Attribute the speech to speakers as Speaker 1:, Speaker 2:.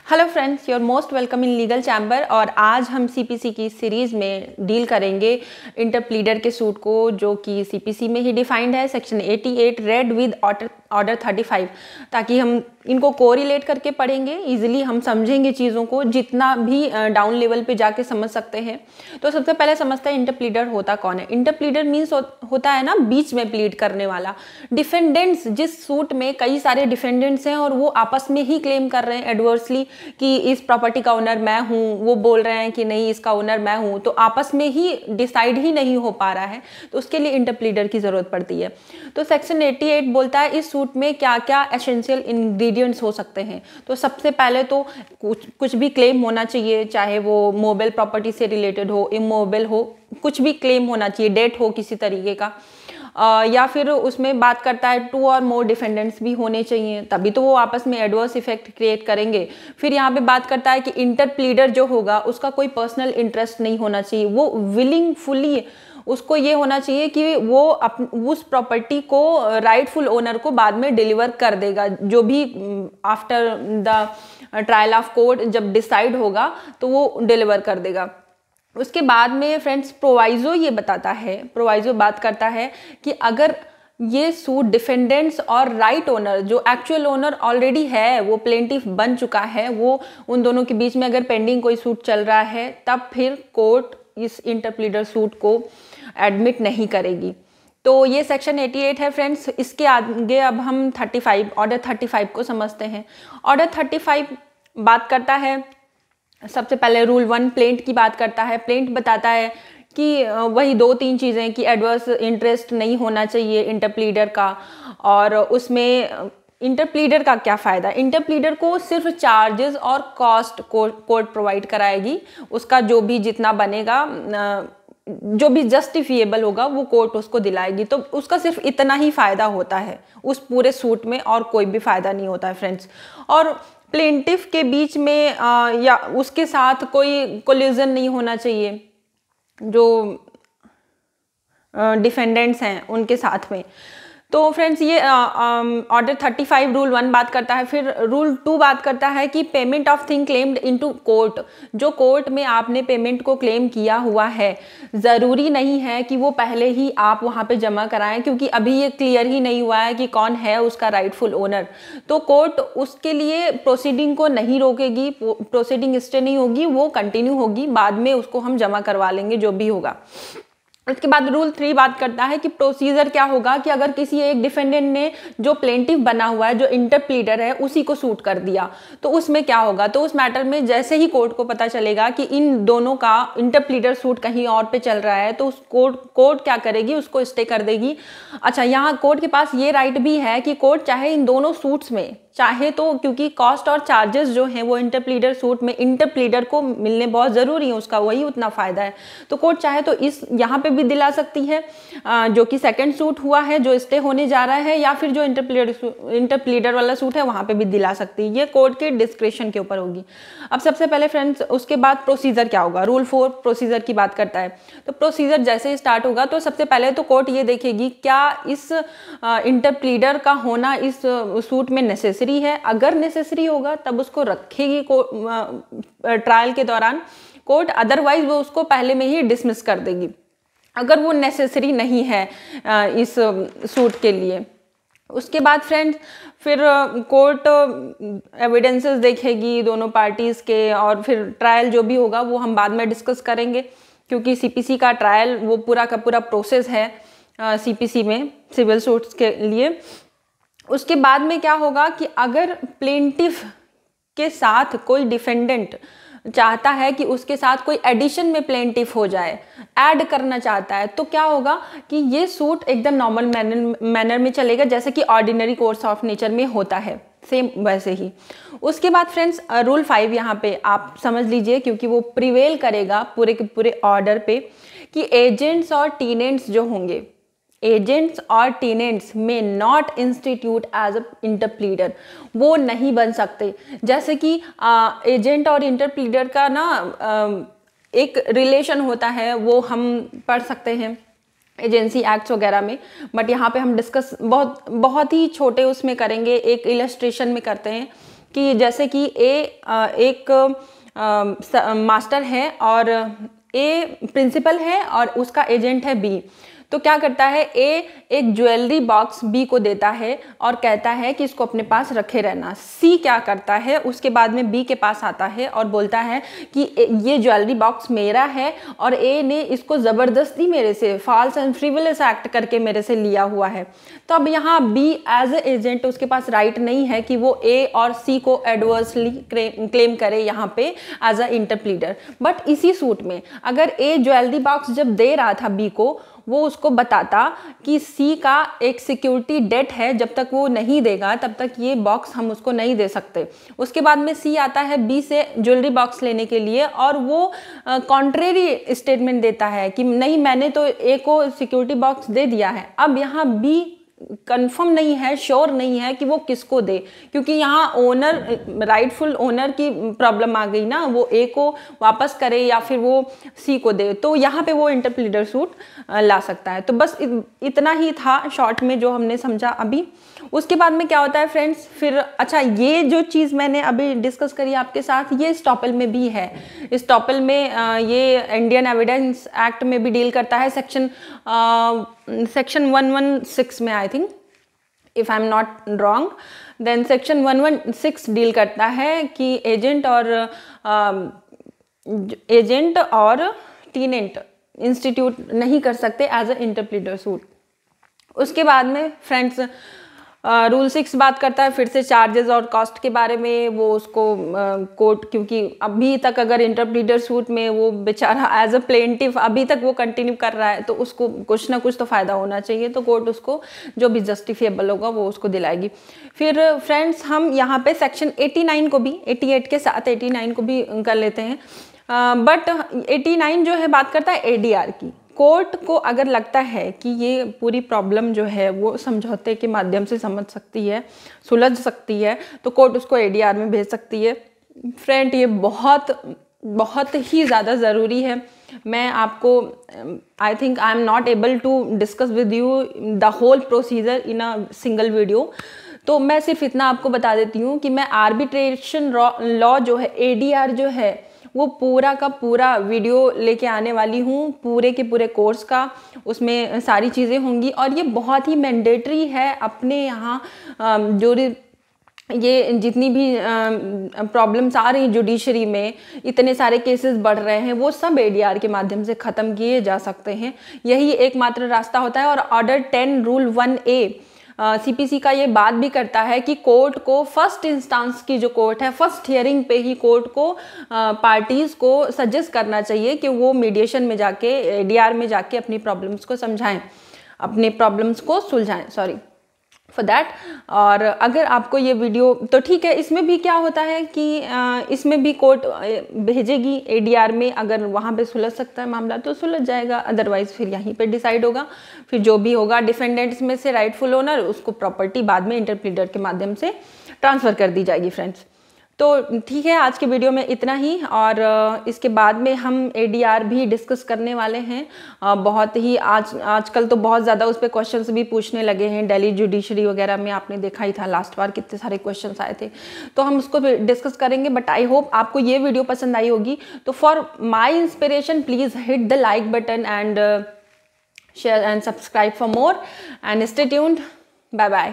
Speaker 1: Hello friends, your most welcome in legal chamber. और आज हम सीपीसी की सीरीज़ में डील करेंगे इंटरप्लीडर के सूट को, जो कि सीपीसी में ही डिफाइंड है, सेक्शन 88 रेड विद ऑर्डर 35, ताकि हम इनको कोरिलेट करके पढ़ेंगे। इजीली हम समझेंगे चीज़ों को, जितना भी डाउन लेवल पे जाके समझ सकते हैं। तो सबसे पहले समझते हैं इंटरप्लीडर होता कौन है। इंटरप्लीडर मीन्स होता है ना बीच में प्लीड करने वाला। डिफेंडेंट्स, जिस सूट में कई सारे डिफेंडेंट्स हैं और वो आपस में ही क्लेम कर रहे हैं एडवर्सली कि इस प्रॉपर्टी का ओनर मैं हूँ, वो बोल रहे हैं कि नहीं इसका ओनर मैं हूँ, तो आपस में ही डिसाइड ही नहीं हो पा रहा है, तो उसके लिए इंटरप्लीडर की ज़रूरत पड़ती है। तो सेक्शन 88 बोलता है इस सूट में क्या क्या एसेंशियल इंग्रेडिएंट्स हो सकते हैं। तो सबसे पहले तो कुछ भी क्लेम होना चाहिए, चाहे वो मोबाइल प्रॉपर्टी से रिलेटेड हो, इमोबाइल हो, कुछ भी क्लेम होना चाहिए, डेट हो किसी तरीके का, या फिर उसमें बात करता है 2 और मोर डिफेंडेंट्स भी होने चाहिए, तभी तो वो आपस में एडवर्स इफेक्ट क्रिएट करेंगे। फिर यहाँ पे बात करता है कि इंटरप्लीडर जो होगा उसका कोई पर्सनल इंटरेस्ट नहीं होना चाहिए, वो विलिंगफुली, उसको ये होना चाहिए कि वो उस प्रॉपर्टी को राइटफुल ओनर को बाद में डिलीवर कर देगा, जो भी after the trial of court जब डिसाइड होगा तो वो डिलीवर कर देगा। उसके बाद में फ्रेंड्स प्रोवाइजो ये बताता है, प्रोवाइजो बात करता है कि अगर ये सूट डिफेंडेंट्स और राइट ओनर, जो एक्चुअल ओनर ऑलरेडी है, वो प्लेंटिफ बन चुका है, वो उन दोनों के बीच में अगर पेंडिंग कोई सूट चल रहा है, तब फिर कोर्ट इस इंटरप्लीडर सूट को एडमिट नहीं करेगी। तो ये सेक्शन 88 है फ्रेंड्स। इसके आगे अब हम 35 ऑर्डर 35 को समझते हैं। ऑर्डर 35 बात करता है, सबसे पहले रूल 1 प्लेंट की बात करता है। प्लेंट बताता है कि वही 2-3 चीज़ें कि एडवर्स इंटरेस्ट नहीं होना चाहिए इंटरप्लीडर का, और उसमें इंटरप्लीडर का क्या फ़ायदा। इंटरप्लीडर को सिर्फ चार्जेस और कॉस्ट कोर्ट प्रोवाइड कराएगी, उसका जो भी जितना बनेगा, जो भी जस्टिफिएबल होगा वो कोर्ट उसको दिलाएगी। तो उसका सिर्फ इतना ही फ़ायदा होता है उस पूरे सूट में, और कोई भी फ़ायदा नहीं होता है फ्रेंड्स। और प्लेंटिफ के बीच में या उसके साथ कोई कोलिजन नहीं होना चाहिए, जो डिफेंडेंट्स हैं उनके साथ में। तो फ्रेंड्स ये ऑर्डर 35 रूल 1 बात करता है। फिर रूल 2 बात करता है कि payment of thing claimed into court, जो कोर्ट में आपने पेमेंट को क्लेम किया हुआ है, ज़रूरी नहीं है कि वो पहले ही आप वहाँ पे जमा कराएं, क्योंकि अभी ये क्लियर ही नहीं हुआ है कि कौन है उसका राइटफुल ओनर। तो कोर्ट उसके लिए प्रोसीडिंग को नहीं रोकेगी, प्रोसीडिंग स्टे नहीं होगी, वो कंटिन्यू होगी, बाद में उसको हम जमा करवा लेंगे जो भी होगा। उसके बाद रूल 3 बात करता है कि प्रोसीजर क्या होगा कि अगर किसी एक डिफेंडेंट ने जो प्लेंटिफ बना हुआ है, जो इंटरप्लीडर है, उसी को सूट कर दिया, तो उसमें क्या होगा। तो उस मैटर में जैसे ही कोर्ट को पता चलेगा कि इन दोनों का इंटरप्लीडर सूट कहीं और पे चल रहा है, तो उस कोर्ट क्या करेगी, उसको स्टे कर देगी। अच्छा, यहाँ कोर्ट के पास ये राइट भी है कि कोर्ट चाहे इन दोनों सूट्स में, चाहे तो, क्योंकि कॉस्ट और चार्जेस जो हैं वो इंटरप्लीडर सूट में इंटरप्लीडर को मिलने बहुत ज़रूरी है, उसका वही उतना फ़ायदा है, तो कोर्ट चाहे तो इस यहाँ पे भी दिला सकती है, जो कि सेकंड सूट हुआ है जो स्टे होने जा रहा है, या फिर जो इंटरप्लीडर वाला सूट है वहाँ पे भी दिला सकती है। ये कोर्ट के डिस्क्रिप्शन के ऊपर होगी। अब सबसे पहले फ्रेंड्स उसके बाद प्रोसीजर क्या होगा। रूल 4 प्रोसीजर की बात करता है। तो प्रोसीजर जैसे ही स्टार्ट होगा तो सबसे पहले तो कोर्ट ये देखेगी क्या इस इंटरप्लीडर का होना इस सूट में नेसेसरी है। अगर नेसेसरी होगा तब उसको रखेगी ट्रायल के दौरान कोर्ट, अदरवाइज वो उसको पहले में ही डिसमिस कर देगी अगर वो नेसेसरी नहीं है इस सूट के लिए। उसके बाद फ्रेंड्स फिर कोर्ट एविडेंसेस देखेगी दोनों पार्टीज़ के, और फिर ट्रायल जो भी होगा वो हम बाद में डिस्कस करेंगे, क्योंकि सीपीसी का ट्रायल वो पूरा का पूरा प्रोसेस है सीपीसी में सिविल सूट्स के लिए। उसके बाद में क्या होगा कि अगर प्लेंटिफ के साथ कोई डिफेंडेंट चाहता है कि उसके साथ कोई एडिशन में प्लेंटिफ हो जाए, ऐड करना चाहता है, तो क्या होगा कि ये सूट एकदम नॉर्मल मैनर में चलेगा, जैसे कि ऑर्डिनरी कोर्स ऑफ नेचर में होता है, सेम वैसे ही। उसके बाद फ्रेंड्स रूल 5 यहाँ पे आप समझ लीजिए, क्योंकि वो प्रिवेल करेगा पूरे के पूरे ऑर्डर पे, कि एजेंट्स और टीनेंट्स जो होंगे, एजेंट्स और टीनेंट्स में नॉट इंस्टीट्यूट एज अ इंटरप्लीडर, वो नहीं बन सकते। जैसे कि एजेंट और इंटरप्लीडर का ना एक रिलेशन होता है, वो हम पढ़ सकते हैं एजेंसी एक्ट्स वगैरह में, बट यहाँ पे हम डिस्कस बहुत ही छोटे उसमें करेंगे, एक इलस्ट्रेशन में करते हैं कि जैसे कि ए एक मास्टर है और ए प्रिंसिपल है और उसका एजेंट है बी। तो क्या करता है, ए एक ज्वेलरी बॉक्स बी को देता है और कहता है कि इसको अपने पास रखे रहना। सी क्या करता है, उसके बाद में बी के पास आता है और बोलता है कि ये ज्वेलरी बॉक्स मेरा है और ए ने इसको ज़बरदस्ती मेरे से फॉल्स एंड फ्रिवलेस एक्ट करके मेरे से लिया हुआ है। तो अब यहाँ बी एज ए एजेंट उसके पास राइट नहीं है कि वो ए और सी को एडवर्सली क्लेम करे यहाँ पे एज अ इंटरप्लीडर। बट इसी सूट में अगर ए ज्वेलरी बॉक्स जब दे रहा था बी को, वो उसको बताता कि सी का एक सिक्योरिटी डेट है, जब तक वो नहीं देगा तब तक ये बॉक्स हम उसको नहीं दे सकते। उसके बाद में सी आता है बी से ज्वेलरी बॉक्स लेने के लिए और वो कॉन्ट्रेरी स्टेटमेंट देता है कि नहीं, मैंने तो ए को सिक्योरिटी बॉक्स दे दिया है। अब यहाँ बी कंफर्म नहीं है, श्योर नहीं है कि वो किसको दे, क्योंकि यहाँ ओनर, राइटफुल ओनर की प्रॉब्लम आ गई ना, वो ए को वापस करे या फिर वो सी को दे। तो यहाँ पे वो इंटरप्लीडर सूट ला सकता है। तो बस इतना ही था शॉर्ट में जो हमने समझा अभी। उसके बाद में क्या होता है फ्रेंड्स, फिर अच्छा ये जो चीज़ मैंने अभी डिस्कस करी आपके साथ, ये स्टॉपल में भी है। स्टॉपल में ये इंडियन एविडेंस एक्ट में भी डील करता है, सेक्शन 116 में, I think, if I am not wrong. Then section 116 deal करता है कि एजेंट और टेनेंट इंस्टीट्यूट नहीं कर सकते एज अ इंटरप्लीडर सूट। उसके बाद में फ्रेंड्स रूल 6 बात करता है फिर से चार्जेस और कॉस्ट के बारे में। वो उसको कोर्ट, क्योंकि अभी तक अगर इंटरप्लीडर सूट में वो बेचारा एज अ प्लेंटिफ अभी तक वो कंटिन्यू कर रहा है, तो उसको कुछ ना कुछ तो फ़ायदा होना चाहिए, तो कोर्ट उसको जो भी जस्टिफिएबल होगा वो उसको दिलाएगी। फिर फ्रेंड्स हम यहाँ पे सेक्शन 89 को भी, 88 के साथ 89 को भी कर लेते हैं। बट 89 जो है बात करता है एडीआर की। कोर्ट को अगर लगता है कि ये पूरी प्रॉब्लम जो है वो समझौते के माध्यम से समझ सकती है, सुलझ सकती है, तो कोर्ट उसको एडीआर में भेज सकती है। फ्रेंड ये बहुत ही ज़्यादा ज़रूरी है। मैं आपको I think I am not able to discuss with you the whole procedure in a single video. तो मैं सिर्फ इतना आपको बता देती हूँ कि मैं आर्बिट्रेशन लॉ जो है, एडीआर जो है, वो पूरा का पूरा वीडियो लेके आने वाली हूँ, पूरे के पूरे कोर्स का। उसमें सारी चीज़ें होंगी और ये बहुत ही मैंडेटरी है अपने यहाँ। जो ये जितनी भी प्रॉब्लम्स आ रही जुडिशरी में, इतने सारे केसेस बढ़ रहे हैं, वो सब एडीआर के माध्यम से ख़त्म किए जा सकते हैं। यही एकमात्र रास्ता होता है। और ऑर्डर 10 रूल 1A सीपीसी का ये बात भी करता है कि कोर्ट को फर्स्ट इंस्टेंस की जो कोर्ट है, फर्स्ट हियरिंग पे ही कोर्ट को पार्टीज़ को सजेस्ट करना चाहिए कि वो मीडिएशन में जाके, एडीआर में जाके अपनी प्रॉब्लम्स को समझाएं, अपने प्रॉब्लम्स को सुलझाएं, सॉरी फॉर दैट। और अगर आपको ये वीडियो, तो ठीक है, इसमें भी क्या होता है कि इसमें भी कोर्ट भेजेगी एडीआर में, अगर वहाँ पे सुलझ सकता है मामला तो सुलझ जाएगा, अदरवाइज फिर यहीं पे डिसाइड होगा। फिर जो भी होगा डिफेंडेंट्स में से राइटफुल ओनर, उसको प्रॉपर्टी बाद में इंटरप्लीडर के माध्यम से ट्रांसफ़र कर दी जाएगी फ्रेंड्स। तो ठीक है, आज के वीडियो में इतना ही। और इसके बाद में हम एडीआर भी डिस्कस करने वाले हैं। बहुत ही आजकल तो बहुत ज़्यादा उस पर क्वेश्चंस भी पूछने लगे हैं। दिल्ली जुडिशरी वगैरह में आपने देखा ही था लास्ट बार कितने सारे क्वेश्चंस आए थे, तो हम उसको भी डिस्कस करेंगे। बट आई होप आपको ये वीडियो पसंद आई होगी। तो for my inspiration please hit the like button and share and subscribe for more and stay tuned. Bye bye.